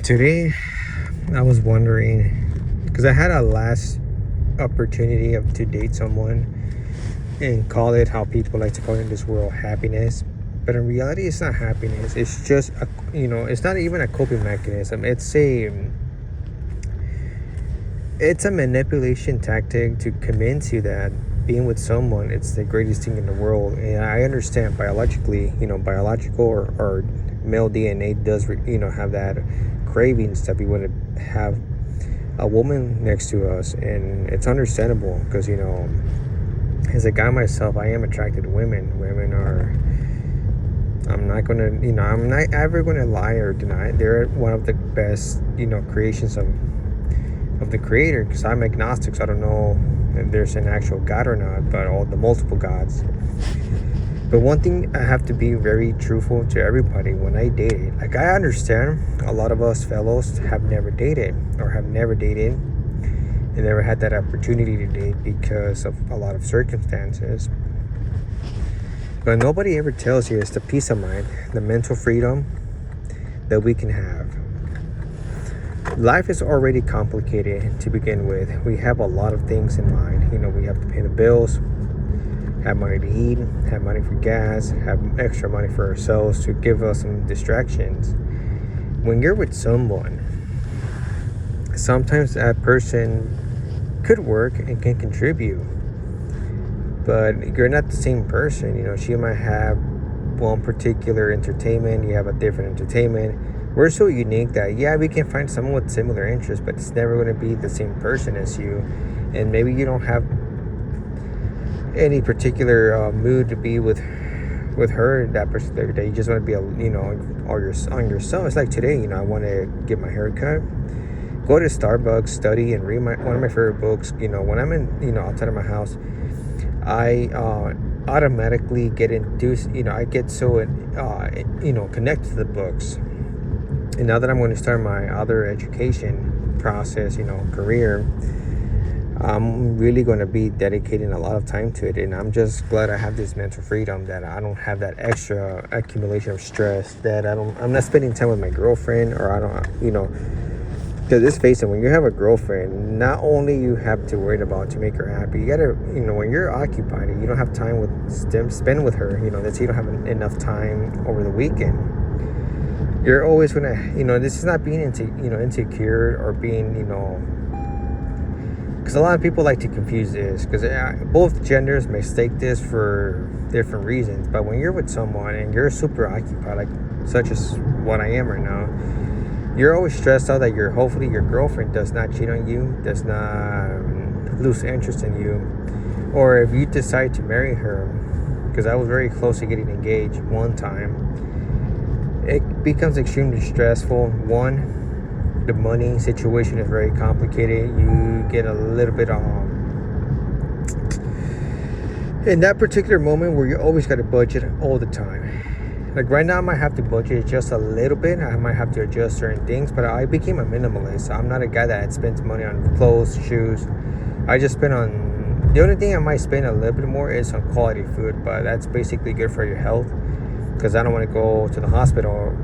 Today, I was wondering because I had a last opportunity to date someone and call it how people like to call it in this world happiness. But in reality, it's not happiness. It's just it's not even a coping mechanism. It's a manipulation tactic to convince you that being with someone it's the greatest thing in the world. And I understand biologically, biological or male DNA does have that cravings that we want to have a woman next to us, and it's understandable because as a guy myself, I am attracted to women. Women are, I'm not ever gonna lie or deny it. They're one of the best creations of the creator, because I'm agnostic, so I don't know if there's an actual God or not, but all the multiple gods. But one thing, I have to be very truthful to everybody when I dated. Like, I understand a lot of us fellows have never dated and never had that opportunity to date because of a lot of circumstances. But nobody ever tells you it's the peace of mind, the mental freedom that we can have. Life is already complicated to begin with. We have a lot of things in mind. We have to pay the bills, have money to eat, have money for gas, have extra money for ourselves to give us some distractions. When you're with someone, sometimes that person could work and can contribute, but you're not the same person. She might have one particular entertainment, you have a different entertainment. We're so unique that we can find someone with similar interests, but it's never going to be the same person as you. And maybe you don't have any particular mood to be with her that particular day. You just want to be on yourself. It's like today, I want to get my hair cut, go to Starbucks, study, and read one of my favorite books. When I'm in outside of my house, I automatically get induced. I get so connected to the books. And now that I'm going to start my other education process, career, I'm really going to be dedicating a lot of time to it. And I'm just glad I have this mental freedom, that I don't have that extra accumulation of stress, that I'm not spending time with my girlfriend, or I don't, because let's face it, when you have a girlfriend, not only you have to worry about to make her happy, you gotta, when you're occupied and you don't have time spend with her, let's say you don't have enough time over the weekend, you're always gonna, this is not being insecure or being, because a lot of people like to confuse this, because both genders mistake this for different reasons. But when you're with someone and you're super occupied, like such as what I am right now, you're always stressed out that hopefully your girlfriend does not cheat on you, does not lose interest in you, or if you decide to marry her, because I was very close to getting engaged one time, it becomes extremely stressful. One, the money situation is very complicated. You get a little bit in that particular moment where you always got to budget all the time. Like right now, I might have to budget just a little bit. I might have to adjust certain things, but I became a minimalist. I'm not a guy that spends money on clothes, shoes. I just spend on, the only thing I might spend a little bit more is on quality food, but that's basically good for your health, because I don't want to go to the hospital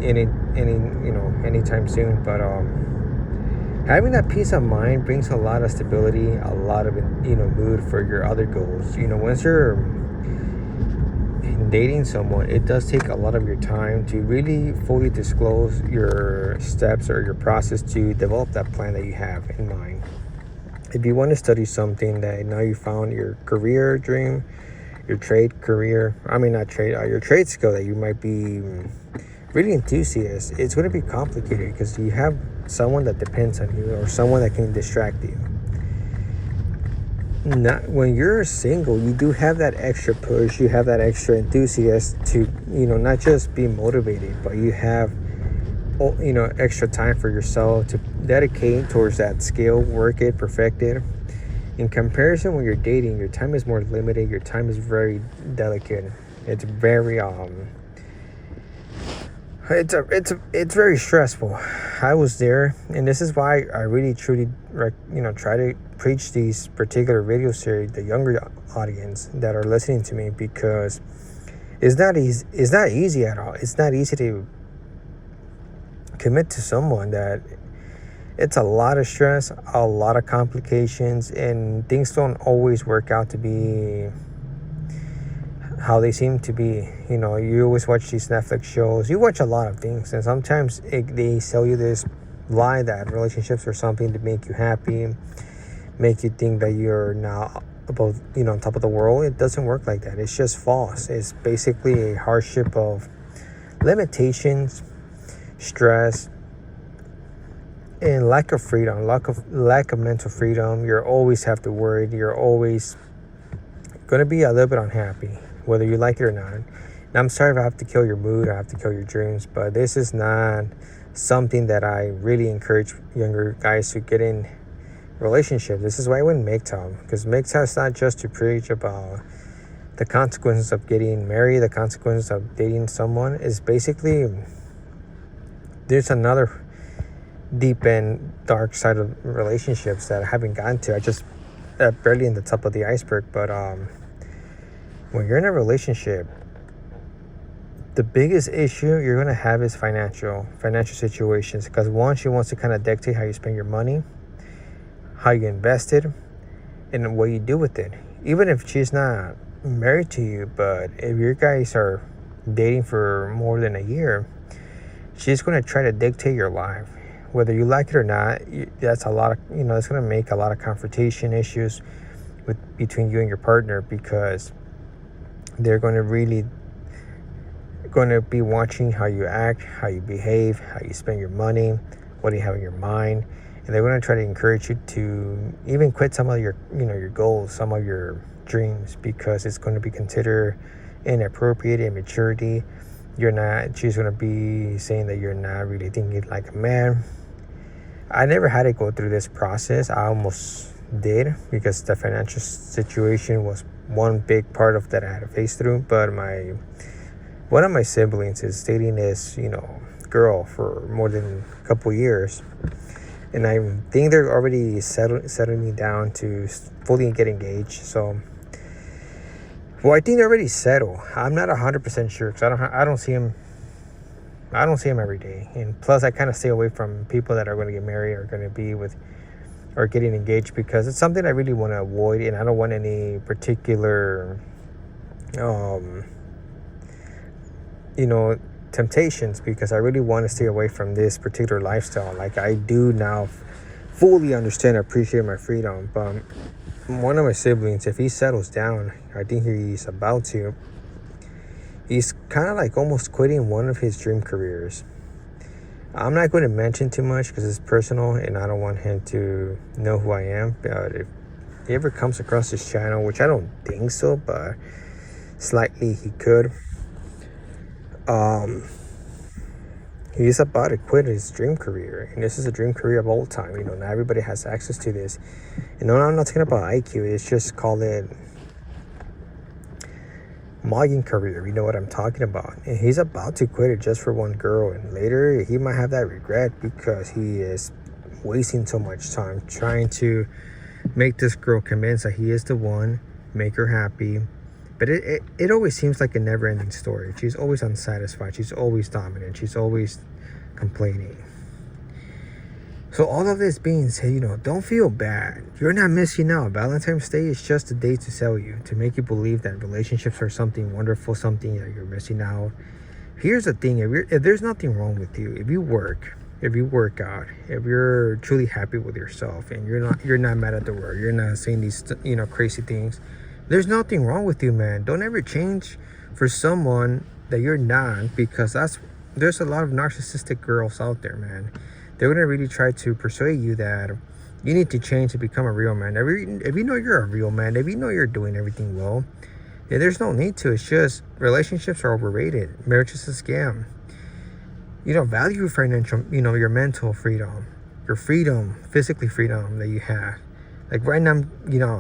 anytime soon. But having that peace of mind brings a lot of stability, a lot of mood for your other goals. Once you're dating someone, it does take a lot of your time to really fully disclose your steps or your process to develop that plan that you have in mind. If you want to study something that now you found your career dream, your trade career, your trade skill that you might be really enthusiast, it's going to be complicated because you have someone that depends on you or someone that can distract you. Not when you're single, you do have that extra push, you have that extra enthusiast to not just be motivated, but you have extra time for yourself to dedicate towards that skill, work it, perfect it. In comparison, when you're dating, your time is more limited, your time is very delicate. It's very it's very stressful. I was there, and this is why I really truly try to preach these particular video series, the younger audience that are listening to me, because it's not easy at all. It's not easy to commit to someone that it's a lot of stress, a lot of complications, and things don't always work out to be how they seem to be. You know, you always watch these Netflix shows, you watch a lot of things, and sometimes they sell you this lie that relationships are something to make you happy, make you think that you're now above, on top of the world. It doesn't work like that. It's just false. It's basically a hardship of limitations, stress, and lack of freedom, lack of mental freedom. You always have to worry. You're always going to be a little bit unhappy, whether you like it or not. And I'm sorry if I have to kill your mood, I have to kill your dreams, but this is not something that I really encourage younger guys to get in relationships. This is why I wouldn't MGTOW, because MGTOW is not just to preach about the consequences of getting married, the consequences of dating someone. Is basically there's another deep and dark side of relationships that I haven't gotten to. I just barely in the top of the iceberg. But when you're in a relationship, the biggest issue you're going to have is financial situations, because one, she wants to kind of dictate how you spend your money, how you invest it, and what you do with it. Even if she's not married to you, but if you guys are dating for more than a year, she's going to try to dictate your life, whether you like it or not. That's a lot of, it's going to make a lot of confrontation issues between you and your partner, because they're going to be watching how you act, how you behave, how you spend your money, what do you have in your mind, and they're going to try to encourage you to even quit some of your your goals, some of your dreams, because it's going to be considered inappropriate, immaturity. She's going to be saying that you're not really thinking like a man. I never had to go through this process. I almost did, because the financial situation was one big part of that I had to face through. But one of my siblings is dating this girl for more than a couple years, and I think they're already settling down to fully get engaged. So, well, I think they're already settled. I'm not 100% sure, because I don't see him every day, and plus I kind of stay away from people that are going to get married or going to be with or getting engaged, because it's something I really want to avoid, and I don't want any particular temptations, because I really want to stay away from this particular lifestyle. Like, I do now fully understand and appreciate my freedom. But one of my siblings, if he settles down, I think he's about to, he's kind of like almost quitting one of his dream careers. I'm not going to mention too much because it's personal and I don't want him to know who I am. But if he ever comes across this channel, which I don't think so, but slightly he could, he's about to quit his dream career, and this is a dream career of all time. Not everybody has access to this. I'm not talking about IQ. It's just call it mugging career. You know what I'm talking about. And he's about to quit it just for one girl, and later he might have that regret, because he is wasting so much time trying to make this girl convinced that he is the one, make her happy. But it always seems like a never-ending story. She's always unsatisfied. She's always dominant. She's always complaining. So all of this being said, don't feel bad. You're not missing out. Valentine's Day is just a day to sell you, to make you believe that relationships are something wonderful, something that you're missing out. Here's the thing. If there's nothing wrong with you, if you work out, if you're truly happy with yourself, and you're not mad at the world, you're not saying these crazy things, there's nothing wrong with you, man. Don't ever change for someone that you're not, because there's a lot of narcissistic girls out there, man. They're going to really try to persuade you that you need to change to become a real man. If you know you're a real man, if you know you're doing everything well, yeah, there's no need to. It's just relationships are overrated. Marriage is a scam. Value financial, your mental freedom, your freedom, physically freedom that you have. Like right now,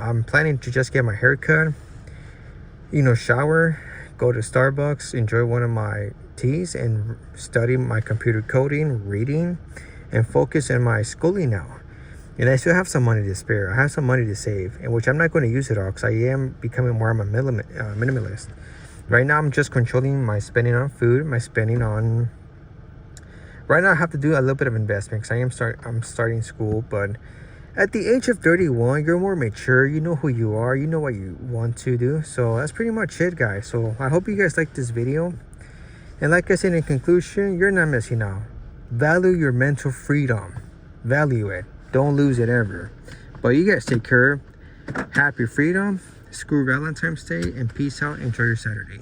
I'm planning to just get my hair cut, shower, go to Starbucks, enjoy one of my teas, and study my computer coding, reading, and focus on my schooling now. And I still have some money to spare. I have some money to save, and which I'm not going to use it all, because I am becoming more of a minimalist. Right now, I'm just controlling my spending on food, my spending on Right now I have to do a little bit of investment because I'm starting school, but at the age of 31, you're more mature. You know who you are. You know what you want to do. So that's pretty much it, guys. So I hope you guys like this video. And like I said in conclusion, you're not missing out. Value your mental freedom. Value it. Don't lose it ever. But you guys take care. Happy freedom. Screw Valentine's Day. And peace out. Enjoy your Saturday.